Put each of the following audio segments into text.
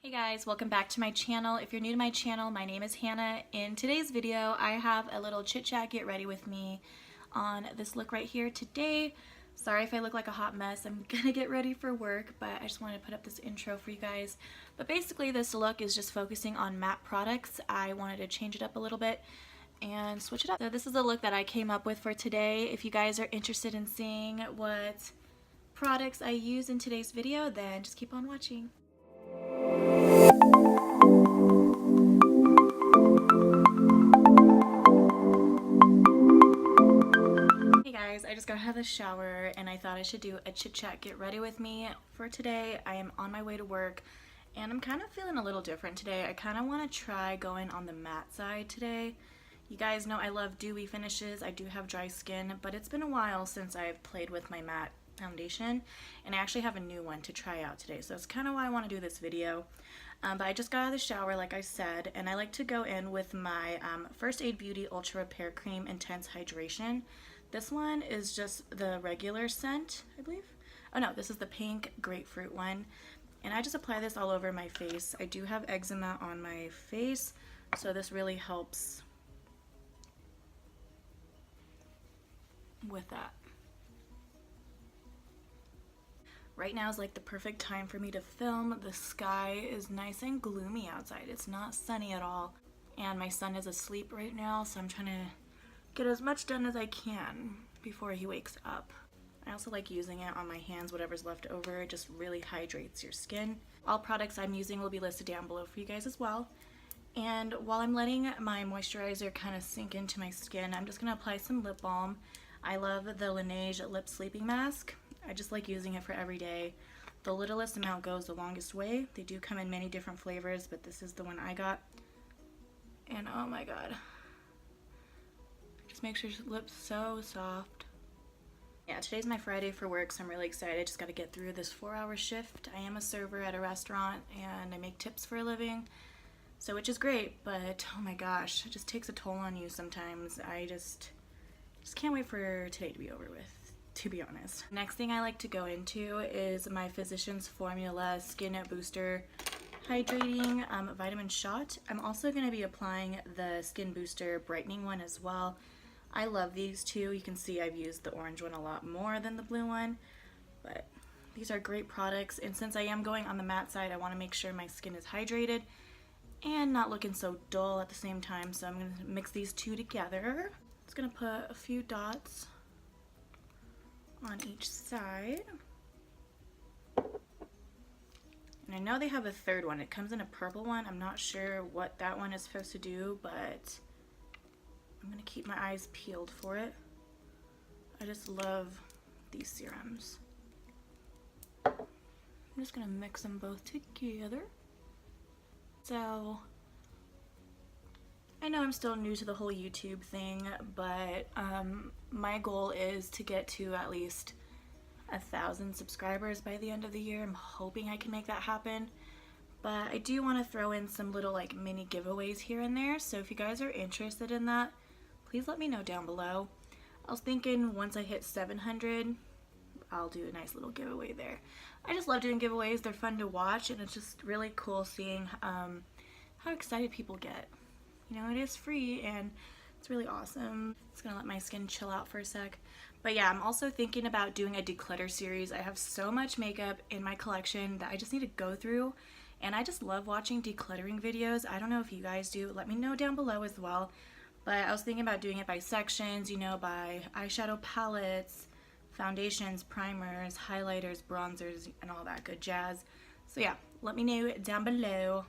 Hey guys, welcome back to my channel. If you're new to my channel, my name is Hannah. In today's video, I have a little chit chat get ready with me on this look right here today. Sorry if I look like a hot mess. I'm gonna get ready for work, but I just wanted to put up this intro for you guys. But basically this look is just focusing on matte products. I wanted to change it up a little bit and switch it up. So this is the look that I came up with for today. If you guys are interested in seeing what products I use in today's video, then just keep on watching. Hey guys, I just got out of the shower and I thought I should do a chit chat get ready with me for today. I am on my way to work and I'm kind of feeling a little different today. I kind of want to try going on the matte side today. You guys know I love dewy finishes. I do have dry skin, but it's been a while since I've played with my matte foundation and I actually have a new one to try out today, so that's kind of why I want to do this video. But I just got out of the shower like I said, and I like to go in with my First Aid Beauty Ultra Repair Cream Intense Hydration. This one is just the regular scent, I believe. Oh no, this is the pink grapefruit one, and I just apply this all over my face. I do have eczema on my face, so this really helps with that. Right now is like the perfect time for me to film. The sky is nice and gloomy outside. It's not sunny at all. And my son is asleep right now, so I'm trying to get as much done as I can before he wakes up. I also like using it on my hands, whatever's left over. It just really hydrates your skin. All products I'm using will be listed down below for you guys as well. And while I'm letting my moisturizer kind of sink into my skin, I'm just going to apply some lip balm. I love the Laneige Lip Sleeping Mask. I just like using it for every day. The littlest amount goes the longest way. They do come in many different flavors, but this is the one I got. And oh my god. Just makes your lips so soft. Yeah, today's my Friday for work, so I'm really excited. I just got to get through this 4-hour shift. I am a server at a restaurant and I make tips for a living, so which is great, but oh my gosh, it just takes a toll on you sometimes. I just can't wait for today to be over with, to be honest. Next thing I like to go into is my Physicians Formula Skin Booster Hydrating Vitamin Shot. I'm also going to be applying the Skin Booster Brightening one as well. I love these two. You can see I've used the orange one a lot more than the blue one, but these are great products, and since I am going on the matte side, I want to make sure my skin is hydrated and not looking so dull at the same time, so I'm going to mix these two together. Just going to put a few dots on each side. And I know they have a third one. It comes in a purple one. I'm not sure what that one is supposed to do, but I'm going to keep my eyes peeled for it. I just love these serums. I'm just going to mix them both together. So I know I'm still new to the whole YouTube thing, but my goal is to get to at least 1,000 subscribers by the end of the year. I'm hoping I can make that happen, but I do want to throw in some little like mini giveaways here and there, so if you guys are interested in that, please let me know down below. I was thinking once I hit 700, I'll do a nice little giveaway there. I just love doing giveaways. They're fun to watch, and it's just really cool seeing how excited people get. You know, it is free and it's really awesome. It's gonna let my skin chill out for a sec. But yeah, I'm also thinking about doing a declutter series. I have so much makeup in my collection that I just need to go through, and I just love watching decluttering videos. I don't know if you guys do. Let me know down below as well. But I was thinking about doing it by sections, you know, by eyeshadow palettes, foundations, primers, highlighters, bronzers, and all that good jazz. So yeah, let me know down below.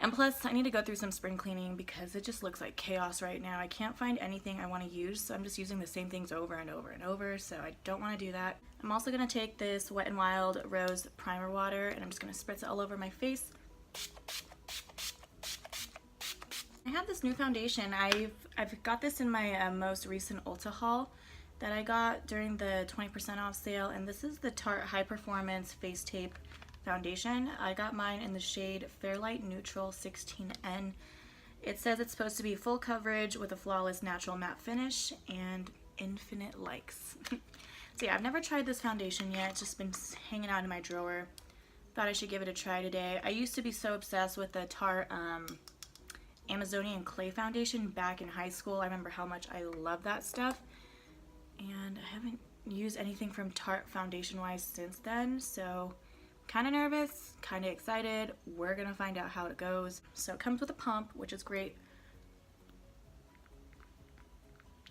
And plus, I need to go through some spring cleaning because it just looks like chaos right now. I can't find anything I want to use, so I'm just using the same things over and over and over, so I don't want to do that. I'm also going to take this Wet n Wild Rose Primer Water, and I'm just going to spritz it all over my face. I have this new foundation. I've got this in my most recent Ulta haul that I got during the 20% off sale, and this is the Tarte High Performance Face Tape Foundation. I got mine in the shade Fairlight Neutral 16N. It says it's supposed to be full coverage with a flawless natural matte finish and infinite likes. So yeah, I've never tried this foundation yet. It's just been hanging out in my drawer. thought I should give it a try today. I used to be so obsessed with the Tarte Amazonian Clay Foundation back in high school. I remember how much I love that stuff. And I haven't used anything from Tarte foundation-wise since then, so kind of nervous, kind of excited. We're gonna find out how it goes. So it comes with a pump, which is great.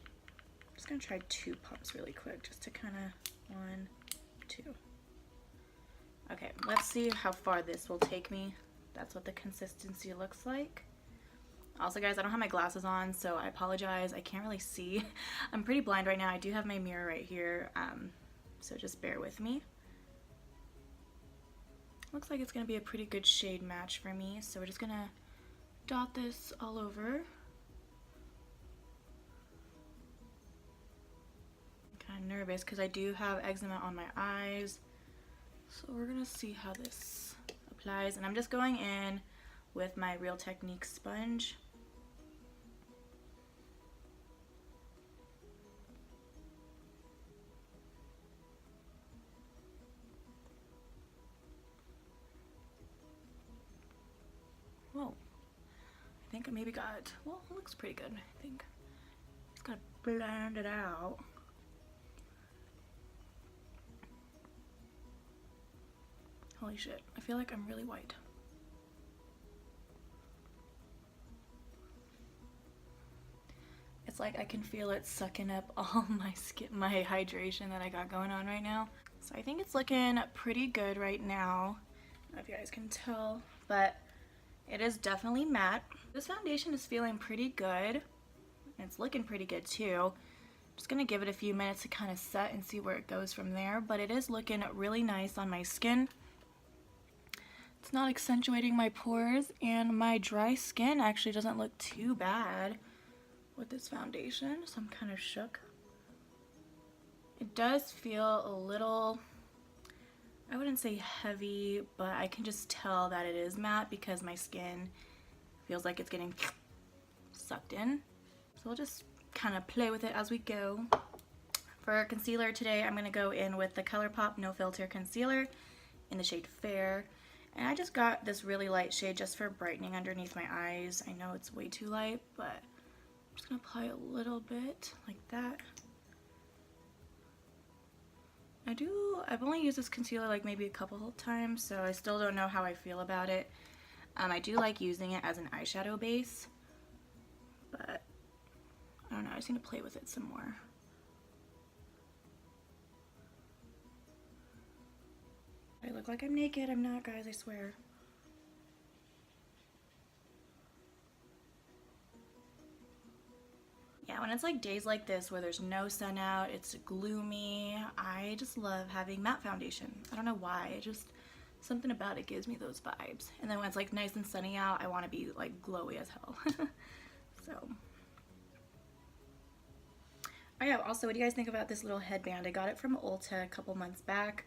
I'm just gonna try 2 pumps really quick, just to kind of 1, 2. Okay, let's see how far this will take me. That's what the consistency looks like. Also, guys, I don't have my glasses on, so I apologize. I can't really see. I'm pretty blind right now. I do have my mirror right here, so just bear with me. Looks like it's going to be a pretty good shade match for me, so we're just going to dot this all over. I'm kind of nervous because I do have eczema on my eyes, so we're going to see how this applies. And I'm just going in with my Real Technique sponge. Whoa, I think I maybe got, well, it looks pretty good. I think just gotta blend it out. Holy shit, I feel like I'm really white. It's like I can feel it sucking up all my skin, my hydration that I got going on right now. So I think it's looking pretty good right now. I don't know if you guys can tell, but it is definitely matte. This foundation is feeling pretty good. It's looking pretty good too. Just gonna give it a few minutes to kind of set and see where it goes from there, but it is looking really nice on my skin. It's not accentuating my pores, and my dry skin actually doesn't look too bad with this foundation, so I'm kind of shook. It does feel a little, I wouldn't say heavy, but I can just tell that it is matte because my skin feels like it's getting sucked in. So we'll just kind of play with it as we go. For concealer today, I'm going to go in with the Colorpop No Filter Concealer in the shade Fair. And I just got this really light shade just for brightening underneath my eyes. I know it's way too light, but I'm just going to apply a little bit like that. I've only used this concealer like maybe a couple times, so I still don't know how I feel about it. I do like using it as an eyeshadow base, but I don't know, I just need to play with it some more. I look like I'm naked. I'm not, guys, I swear. Yeah, when it's like days like this where there's no sun out, it's gloomy, I just love having matte foundation. I don't know why, something about it gives me those vibes. And then when it's like nice and sunny out, I want to be like glowy as hell. So. Oh yeah, also, what do you guys think about this little headband? I got it from Ulta a couple months back.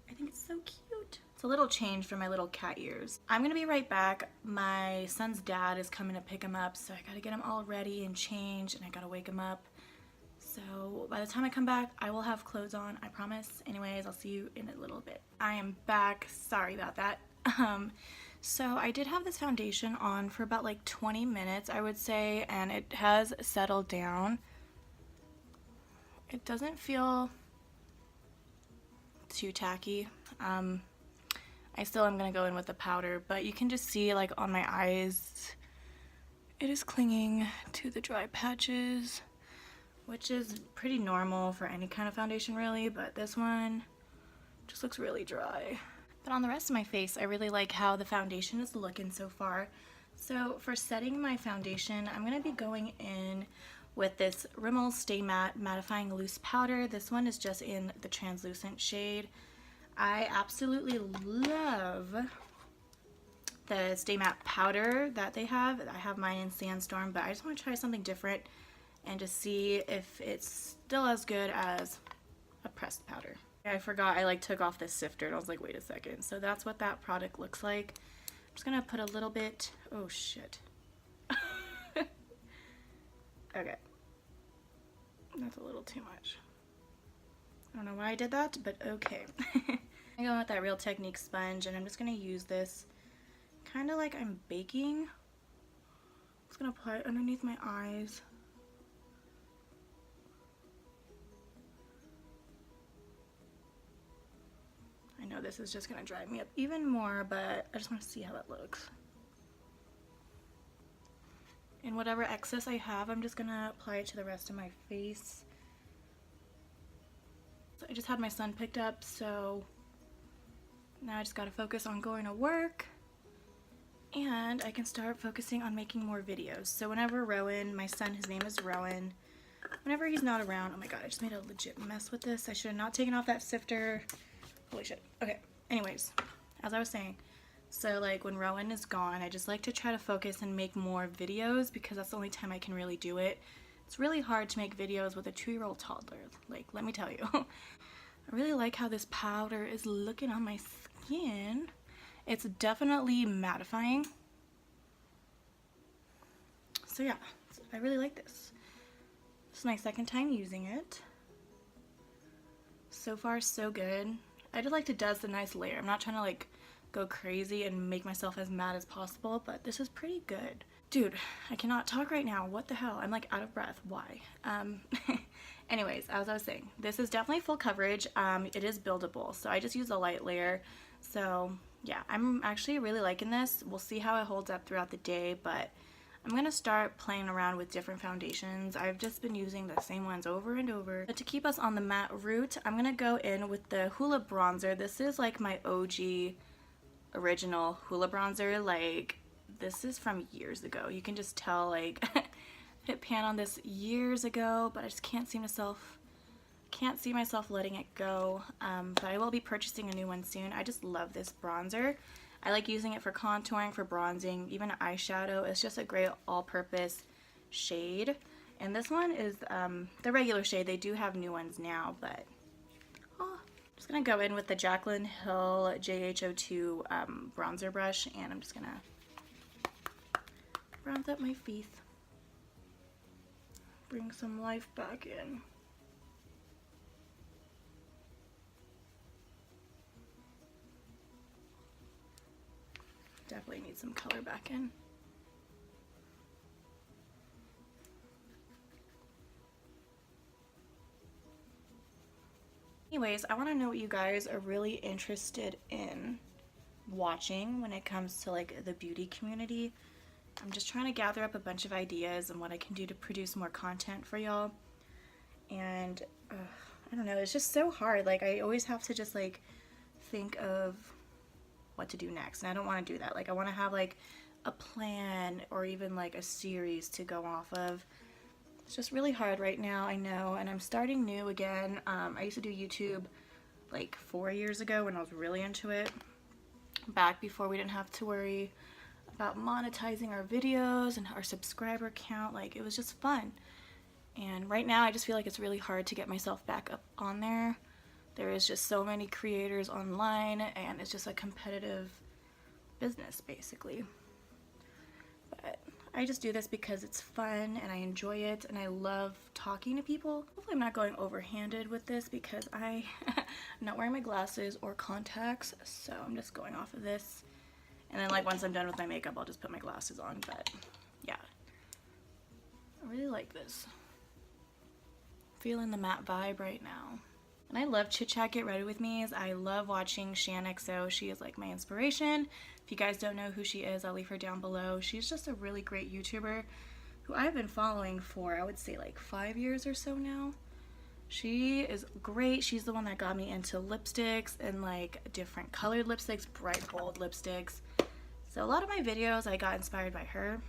I think it's so cute. It's a little change from my little cat ears. I'm gonna be right back. My son's dad is coming to pick him up, so I gotta get him all ready and changed, and I gotta wake him up. So by the time I come back, I will have clothes on, I promise. Anyways, I'll see you in a little bit. I am back. Sorry about that. So I did have this foundation on for about like 20 minutes, I would say, and it has settled down. It doesn't feel too tacky. I still am gonna go in with the powder, but you can just see like on my eyes it is clinging to the dry patches, which is pretty normal for any kind of foundation really, but this one just looks really dry. But on the rest of my face, I really like how the foundation is looking so far. So for setting my foundation, I'm gonna be going in with this Rimmel Stay Matte Mattifying Loose Powder. This one is just in the translucent shade. I absolutely love the Stay Matte powder that they have. I have mine in Sandstorm, but I just want to try something different and just see if it's still as good as a pressed powder. I forgot I like took off this sifter and I was like, wait a second. So that's what that product looks like. I'm just gonna put a little bit, oh shit. Okay. That's a little too much. I don't know why I did that, but okay. I'm going with that Real Technique sponge, and I'm just going to use this kind of like I'm baking. I'm just going to apply it underneath my eyes. I know this is just going to drive me up even more, but I just want to see how that looks. And whatever excess I have, I'm just going to apply it to the rest of my face. So I just had my son picked up, so now I just got to focus on going to work. And I can start focusing on making more videos. So whenever Rowan, my son, his name is Rowan, whenever he's not around, oh my god, I just made a legit mess with this. I should have not taken off that sifter. Holy shit. Okay, anyways, as I was saying, so like when Rowan is gone, I just like to try to focus and make more videos because that's the only time I can really do it. It's really hard to make videos with a 2-year-old toddler, like, let me tell you. I really like how this powder is looking on my skin. It's definitely mattifying. So yeah, I really like this. This is my second time using it. So far, so good. I just like to dust a nice layer. I'm not trying to like go crazy and make myself as matte as possible, but this is pretty good. Dude, I cannot talk right now. What the hell? I'm like out of breath. Why? Anyways, as I was saying, this is definitely full coverage. It is buildable, so I just use a light layer. So yeah, I'm actually really liking this. We'll see how it holds up throughout the day, but I'm gonna start playing around with different foundations. I've just been using the same ones over and over. But to keep us on the matte route, I'm gonna go in with the Hoola bronzer. This is like my OG original Hoola bronzer. Like, this is from years ago. You can just tell, like, hit pan on this years ago, but I just can't see myself letting it go. But I will be purchasing a new one soon. I just love this bronzer. I like using it for contouring, for bronzing, even eyeshadow. It's just a great all-purpose shade. And this one is the regular shade. They do have new ones now, but I'm just gonna go in with the Jaclyn Hill JH02 bronzer brush, and I'm just gonna bronze up my face. Bring some life back in. Definitely need some color back in. Anyways, I want to know what you guys are really interested in watching when it comes to like the beauty community. I'm just trying to gather up a bunch of ideas and what I can do to produce more content for y'all. And I don't know, it's just so hard. Like, I always have to just like think of what to do next, and I don't want to do that. Like, I want to have like a plan or even like a series to go off of. It's just really hard right now, I know, and I'm starting new again. I used to do YouTube like 4 years ago when I was really into it, back before we didn't have to worry about monetizing our videos and our subscriber count. Like, it was just fun. And right now I just feel like it's really hard to get myself back up on there. There is just so many creators online, and it's just a competitive business basically. But I just do this because it's fun and I enjoy it and I love talking to people. Hopefully I'm not going overhanded with this because I'm not wearing my glasses or contacts, so I'm just going off of this. And then like once I'm done with my makeup, I'll just put my glasses on. But yeah, I really like this. Feeling the matte vibe right now. And I love Chit Chat Get Ready With Me's. I love watching XO. She is like my inspiration. If you guys don't know who she is, I'll leave her down below. She's just a really great YouTuber who I've been following for, I would say, like 5 years or so now. She is great. She's the one that got me into lipsticks and like different colored lipsticks, bright bold lipsticks. So a lot of my videos I got inspired by her,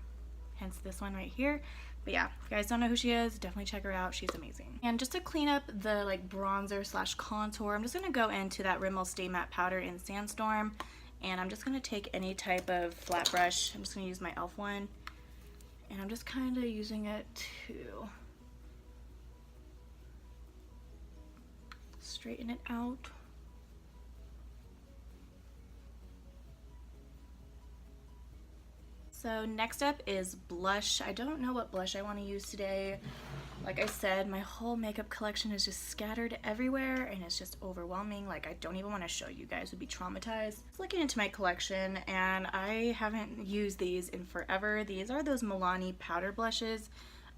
hence this one right here. But yeah, if you guys don't know who she is, definitely check her out. She's amazing. And just to clean up the like bronzer slash contour, I'm just gonna go into that Rimmel Stay Matte Powder in Sandstorm, and I'm just gonna take any type of flat brush. I'm just gonna use my e.l.f. one, and I'm just kind of using it to straighten it out. So next up is blush. I don't know what blush I want to use today. Like I said, my whole makeup collection is just scattered everywhere and it's just overwhelming. Like I don't even want to show you guys, would be traumatized. I was looking into my collection and I haven't used these in forever. These are those Milani powder blushes.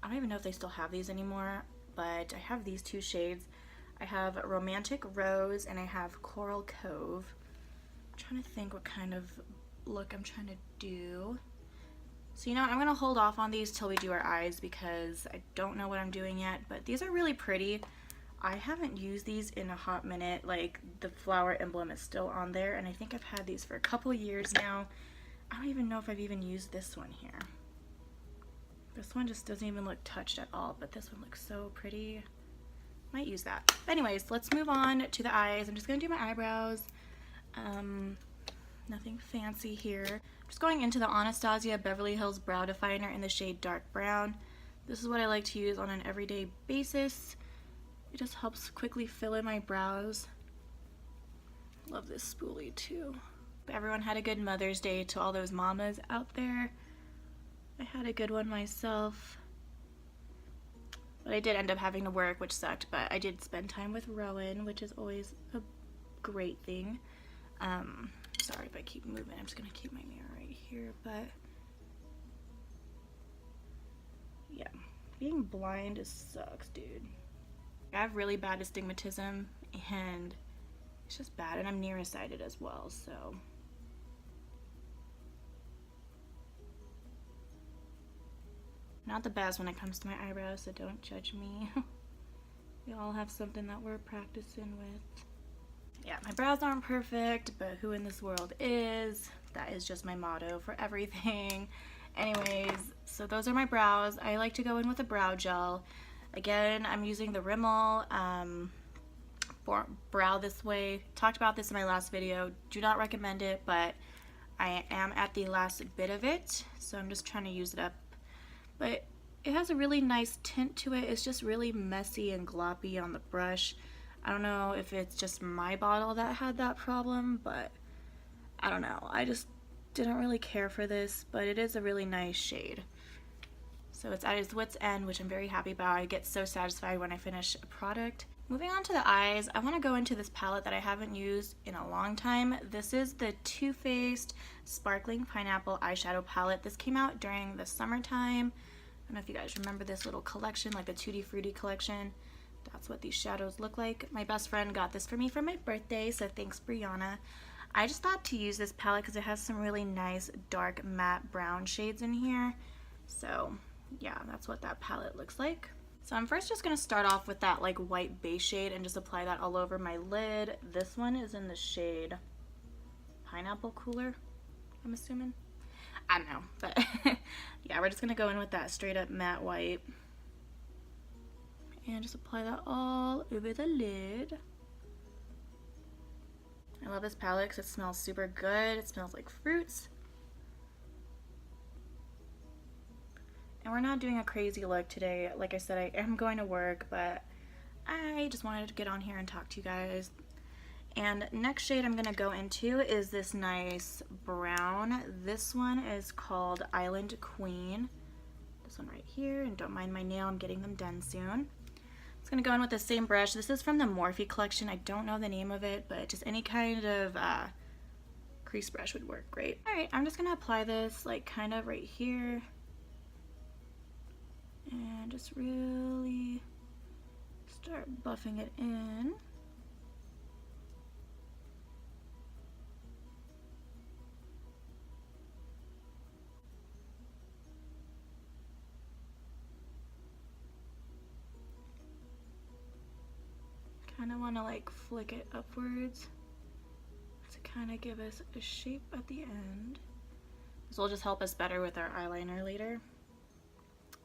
I don't even know if they still have these anymore, but I have these two shades. I have Romantic Rose and I have Coral Cove. I'm trying to think what kind of look I'm trying to do. So you know what, I'm gonna hold off on these till we do our eyes because I don't know what I'm doing yet, but these are really pretty. I haven't used these in a hot minute. Like the flower emblem is still on there and I think I've had these for a couple years now. I don't even know if I've even used this one here. This one just doesn't even look touched at all, but this one looks so pretty. Might use that. But anyways, let's move on to the eyes. I'm just gonna do my eyebrows. Nothing fancy here. Just going into the Anastasia Beverly Hills Brow Definer in the shade Dark Brown. This is what I like to use on an everyday basis. It just helps quickly fill in my brows. Love this spoolie too. Everyone had a good Mother's Day to all those mamas out there. I had a good one myself. But I did end up having to work, which sucked, but I did spend time with Rowan, which is always a great thing. Sorry if I keep moving, I'm just gonna keep my mirror right here, but yeah, being blind sucks, dude. I have really bad astigmatism and it's just bad, and I'm nearsighted as well, so. Not the best when it comes to my eyebrows, so don't judge me. We all have something that we're practicing with. Yeah, my brows aren't perfect, but who in this world is? That is just my motto for everything. Anyways, so those are my brows. I like to go in with a brow gel. Again, I'm using the Rimmel Brow This Way. Talked about this in my last video. Do not recommend it, but I am at the last bit of it, so I'm just trying to use it up. But it has a really nice tint to it. It's just really messy and gloppy on the brush. I don't know if it's just my bottle that had that problem, but I don't know. I just didn't really care for this, but it is a really nice shade. So it's at its wit's end, which I'm very happy about. I get so satisfied when I finish a product. Moving on to the eyes, I want to go into this palette that I haven't used in a long time. This is the Too Faced Sparkling Pineapple Eyeshadow Palette. This came out during the summertime. I don't know if you guys remember this little collection, like the Tutti Frutti collection. That's what these shadows look like. My best friend got this for me for my birthday, so thanks, Brianna. I just thought to use this palette because it has some really nice dark matte brown shades in here. So yeah, that's what that palette looks like. So I'm first just going to start off with that like white base shade and just apply that all over my lid. This one is in the shade Pineapple Cooler, I'm assuming. I don't know, but yeah, we're just going to go in with that straight up matte white. And just apply that all over the lid. I love this palette because it smells super good. It smells like fruits. And we're not doing a crazy look today. Like I said, I am going to work, but I just wanted to get on here and talk to you guys. And next shade I'm going to go into is this nice brown. This one is called Island Queen. This one right here. And don't mind my nail, I'm getting them done soon. It's going to go in with the same brush. This is from the Morphe collection. I don't know the name of it, but just any kind of crease brush would work great. Alright, I'm just going to apply this like kind of right here. And just really start buffing it in. Kind of want to like flick it upwards to kind of give us a shape at the end. This will just help us better with our eyeliner later.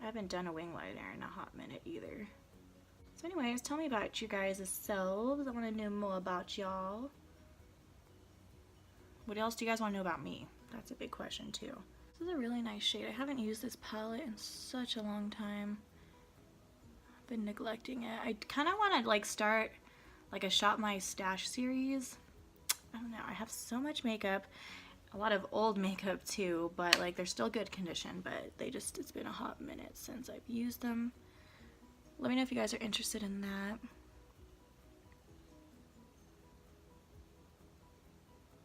I haven't done a wing liner in a hot minute either. So anyways, tell me about you guys' selves. I want to know more about y'all. What else do you guys want to know about me? That's a big question too. This is a really nice shade. I haven't used this palette in such a long time. I've been neglecting it. I kind of want to like start like a Shop My Stash series. I don't know. I have so much makeup. A lot of old makeup too, but like they're still good condition, but they just, it's been a hot minute since I've used them. Let me know if you guys are interested in that.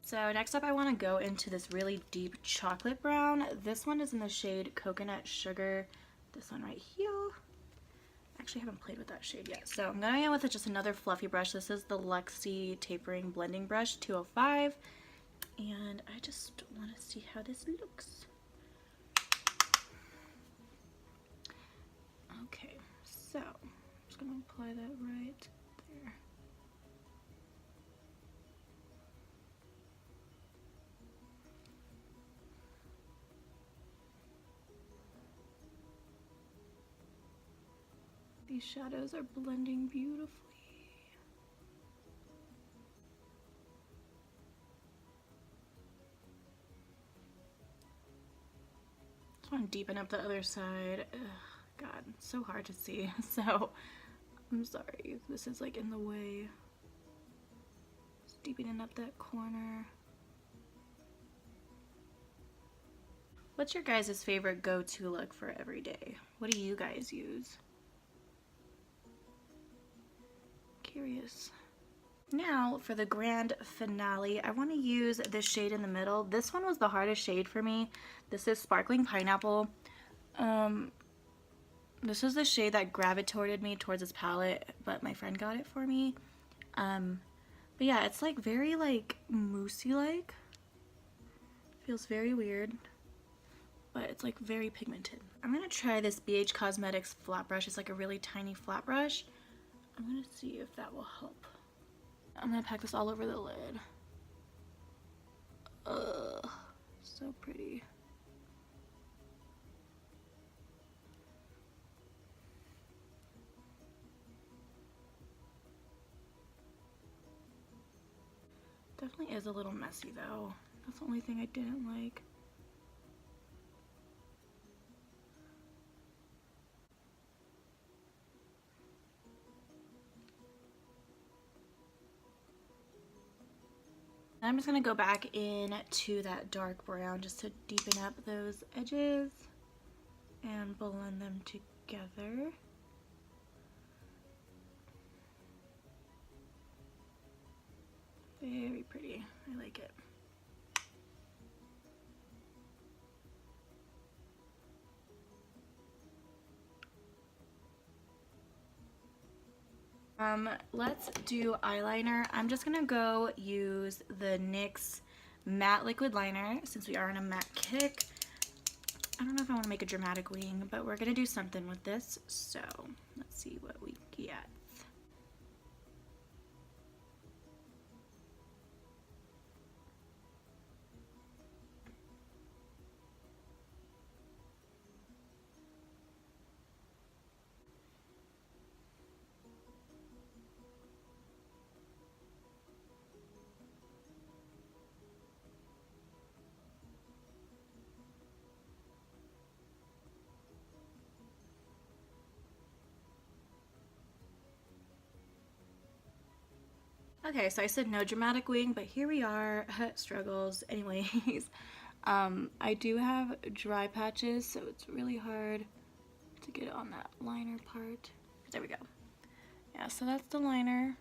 So next up I want to go into this really deep chocolate brown. This one is in the shade Coconut Sugar. This one right here. Actually haven't played with that shade yet. So I'm going in with just another fluffy brush. This is the Luxie Tapering Blending Brush 205. And I just want to see how this looks. Okay, so I'm just going to apply that right there. These shadows are blending beautifully. Just want to deepen up the other side. Ugh, God, it's so hard to see. So I'm sorry if this is like in the way. Just deepening up that corner. What's your guys' favorite go-to look for every day? What do you guys use? Curious. Now for the grand finale, I want to use this shade in the middle. This one was the hardest shade for me. This is Sparkling Pineapple. This is the shade that gravitated me towards this palette, but my friend got it for me. But yeah, it's like very like moussey like. Feels very weird, but it's like very pigmented. I'm gonna try this BH Cosmetics flat brush. It's like a really tiny flat brush. I'm gonna see if that will help. I'm gonna pack this all over the lid. Ugh, so pretty. Definitely is a little messy though. That's the only thing I didn't like. I'm just going to go back in to that dark brown just to deepen up those edges and blend them together. Very pretty. I like it. Let's do eyeliner. I'm just gonna go use the NYX matte liquid liner since we are on a matte kick. I don't know if I want to make a dramatic wing, but we're gonna do something with this. So let's see what we get. Okay, so I said no dramatic wing, but here we are. Struggles. Anyways, I do have dry patches, so it's really hard to get on that liner part. There we go. Yeah, so that's the liner.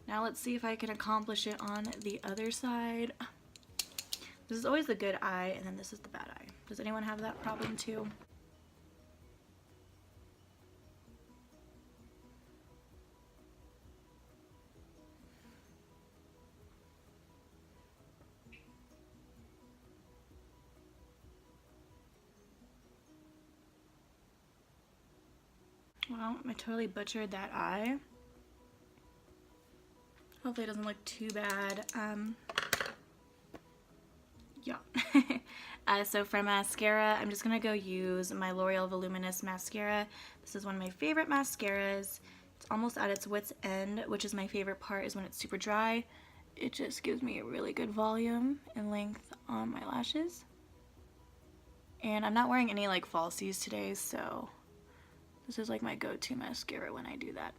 Now let's see if I can accomplish it on the other side. This is always the good eye, and then this is the bad eye. Does anyone have that problem too? Well, I totally butchered that eye. Hopefully it doesn't look too bad. Yeah. So for mascara, I'm just going to go use my L'Oreal Voluminous mascara. This is one of my favorite mascaras. It's almost at its wit's end, which is my favorite part, is when it's super dry. It just gives me a really good volume and length on my lashes. And I'm not wearing any like falsies today, so this is like my go-to mascara when I do that.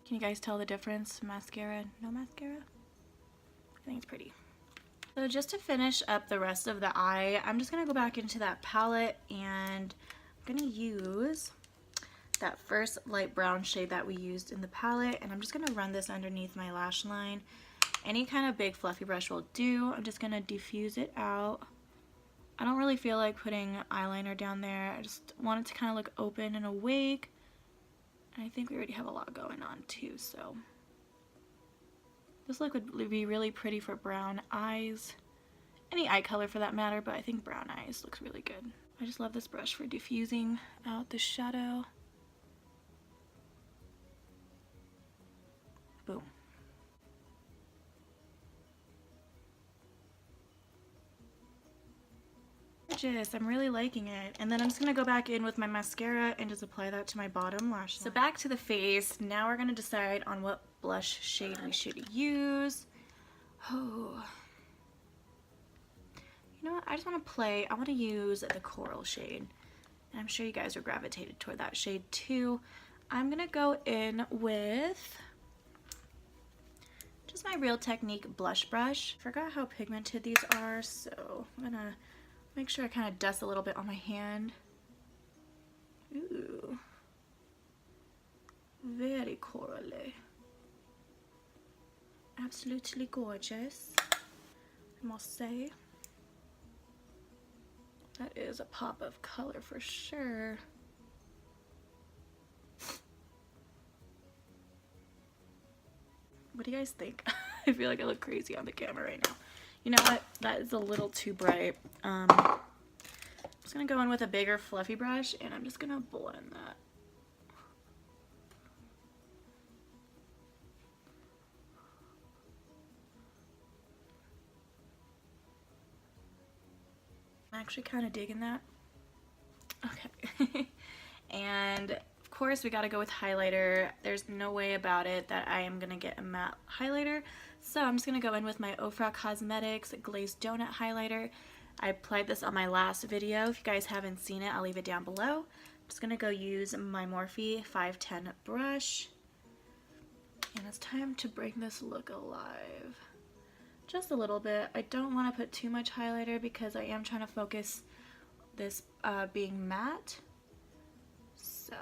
Can you guys tell the difference? Mascara, no mascara? I think it's pretty. So just to finish up the rest of the eye, I'm just going to go back into that palette and I'm going to use that first light brown shade that we used in the palette, and I'm just going to run this underneath my lash line. Any kind of big fluffy brush will do. I'm just going to diffuse it out. I don't really feel like putting eyeliner down there. I just want it to kind of look open and awake. And I think we already have a lot going on too, so this look would be really pretty for brown eyes. Any eye color for that matter, but I think brown eyes looks really good. I just love this brush for diffusing out the shadow. Boom. Gorgeous, I'm really liking it. And then I'm just gonna go back in with my mascara and just apply that to my bottom lash line. So back to the face. Now we're gonna decide on what blush shade we should use. Oh. You know what, I just want to play, I want to use the coral shade. And I'm sure you guys are gravitated toward that shade too. I'm going to go in with just my Real Technique blush brush. Forgot how pigmented these are, so I'm going to make sure I kind of dust a little bit on my hand. Ooh. Very corally. Absolutely gorgeous, I must say. That is a pop of color for sure. What do you guys think? I feel like I look crazy on the camera right now. You know what? That is a little too bright. I'm just gonna go in with a bigger fluffy brush and I'm just gonna blend that. I'm actually kind of digging that. Okay. And of course we got to go with highlighter. There's no way about it that I am gonna get a matte highlighter, so I'm just gonna go in with my Ofra Cosmetics Glazed Donut highlighter. I applied this on my last video. If you guys haven't seen it, I'll leave it down below. I'm just gonna go use my Morphe 510 brush, and it's time to bring this look alive. Just a little bit. I don't want to put too much highlighter because I am trying to focus this being matte. So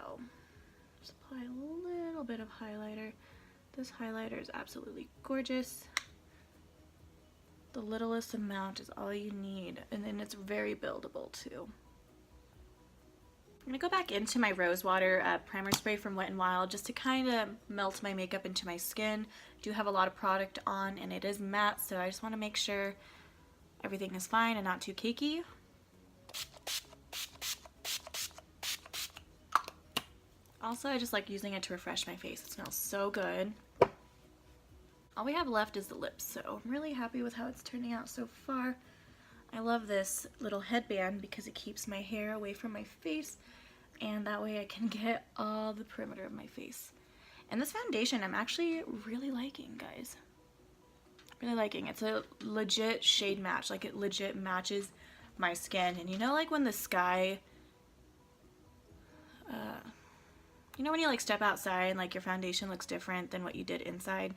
just apply a little bit of highlighter. This highlighter is absolutely gorgeous. The littlest amount is all you need, and then it's very buildable too. I'm going to go back into my Rose Water primer spray from Wet n Wild just to kind of melt my makeup into my skin. I do have a lot of product on and it is matte, so I just want to make sure everything is fine and not too cakey. Also, I just like using it to refresh my face. It smells so good. All we have left is the lips, so I'm really happy with how it's turning out so far. I love this little headband because it keeps my hair away from my face, and that way I can get all the perimeter of my face. And this foundation I'm actually really liking, guys. Really liking. It's a legit shade match. Like, it legit matches my skin. And you know, like when the sky, you know when you like step outside and like your foundation looks different than what you did inside?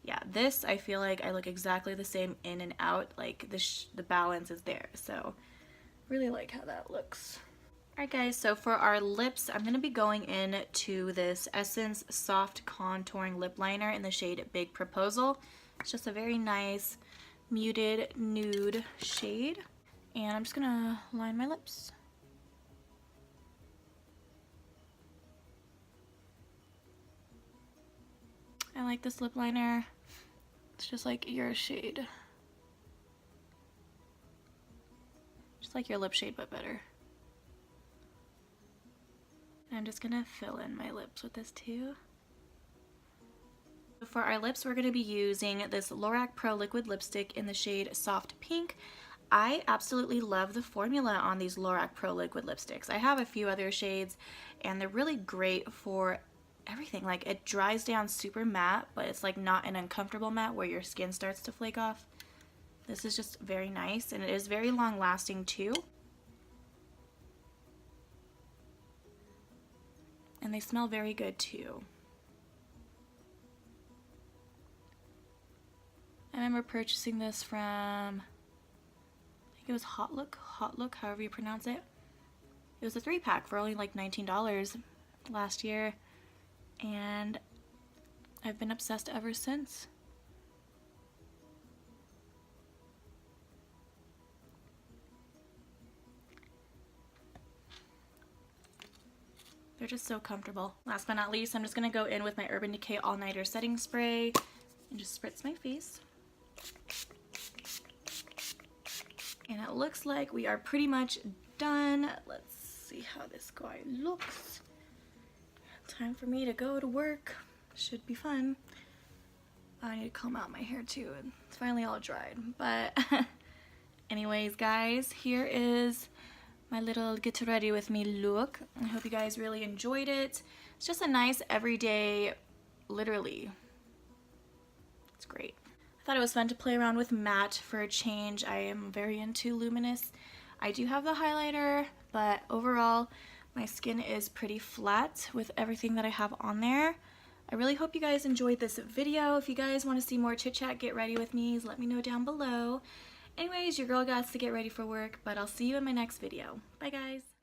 Yeah, this, I feel like I look exactly the same in and out. Like the balance is there, so really like how that looks. Alright guys, so for our lips, I'm going to be going in to this Essence Soft Contouring Lip Liner in the shade Big Proposal. It's just a very nice muted nude shade, and I'm just going to line my lips. I like this lip liner. It's just like your shade. Just like your lip shade, but better. And I'm just gonna fill in my lips with this too. For our lips, we're gonna be using this Lorac Pro Liquid Lipstick in the shade Soft Pink. I absolutely love the formula on these Lorac Pro Liquid Lipsticks. I have a few other shades, and they're really great for everything. Like, it dries down super matte, but it's like not an uncomfortable matte where your skin starts to flake off. This is just very nice, and it is very long lasting too. And they smell very good too. I remember purchasing this from, I think it was Hot Look, however you pronounce it. It was a 3-pack for only like $19. last year, and I've been obsessed ever since. They're just so comfortable. Last but not least, I'm just gonna go in with my Urban Decay All Nighter Setting Spray and just spritz my face. And it looks like we are pretty much done. Let's see how this guy looks. Time for me to go to work. Should be fun. I need to comb out my hair too. It's finally all dried. But anyways, guys, here is my little get ready with me look. I hope you guys really enjoyed it. It's just a nice everyday, literally. It's great. I thought it was fun to play around with matte for a change. I am very into Luminous. I do have the highlighter, but overall my skin is pretty flat with everything that I have on there. I really hope you guys enjoyed this video. If you guys want to see more chit chat, get ready with me, let me know down below. Anyways, your girl got to get ready for work, but I'll see you in my next video. Bye guys.